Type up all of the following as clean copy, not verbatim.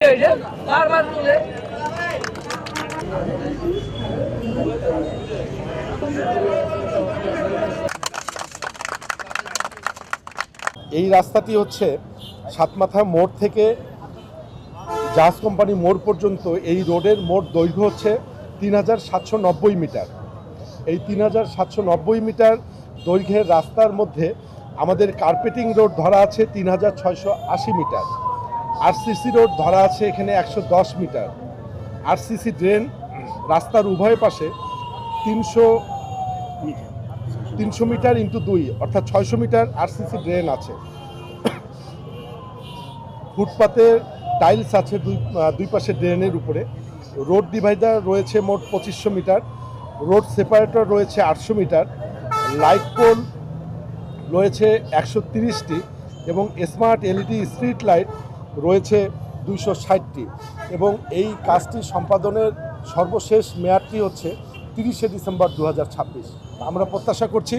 বারবার তুলে এই রাস্তাটি হচ্ছে সাতমাথা মোড় থেকে জাহাজ কোম্পানি মোড় পর্যন্ত এই রোডের মোট দৈর্ঘ্য হচ্ছে ৩,৭৯০ মিটার। এই ৩,৭৯০ মিটার দৈর্ঘ্যের রাস্তার মধ্যে আমাদের কার্পেটিং রোড ধরা আছে ৩,৬৮০ মিটার, আরসিসি রোড ধরা আছে এখানে ১১০ মিটার, আরসিসি ড্রেন রাস্তার উভয় পাশে ৩০০ মিটার ইন্টু ২ অর্থাৎ ৬০০ মিটার আরসিসি ড্রেন আছে। ফুটপাতের টাইলস আছে দুই পাশে ড্রেনের উপরে। রোড ডিভাইডার রয়েছে মোট ২৫০০ মিটার, রোড সেপারেটর রয়েছে ৮০০ মিটার, লাইট পোল রয়েছে ১৩০টি এবং স্মার্ট এলইডি স্ট্রিট লাইট রয়েছে ২৬০টি এবং এই কাজটি সম্পাদনের সর্বশেষ মেয়াদটি হচ্ছে ৩০শে ডিসেম্বর ২০২৬। আমরা প্রত্যাশা করছি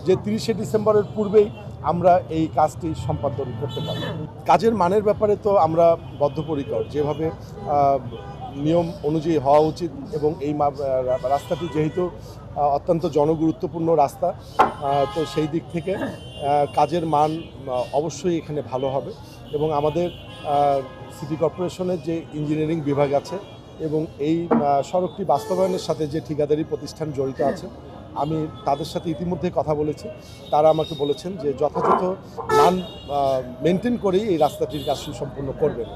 যে ৩০শে ডিসেম্বরের পূর্বেই আমরা এই কাজটি সম্পাদন করতে পারব। কাজের মানের ব্যাপারে তো আমরা বদ্ধপরিকর, যেভাবে নিয়ম অনুযায়ী হওয়া উচিত এবং এই রাস্তাটি যেহেতু অত্যন্ত জনগুরুত্বপূর্ণ রাস্তা, তো সেই দিক থেকে কাজের মান অবশ্যই এখানে ভালো হবে এবং আমাদের সিটি কর্পোরেশনের যে ইঞ্জিনিয়ারিং বিভাগ আছে এবং এই সড়কটি বাস্তবায়নের সাথে যে ঠিকাদারি প্রতিষ্ঠান জড়িত আছে, আমি তাদের সাথে ইতিমধ্যে কথা বলেছি। তারা আমাকে বলেছেন যে যথাযথ মান মেনটেন করেই এই রাস্তাটির কাজ সুসম্পন্ন করবেন।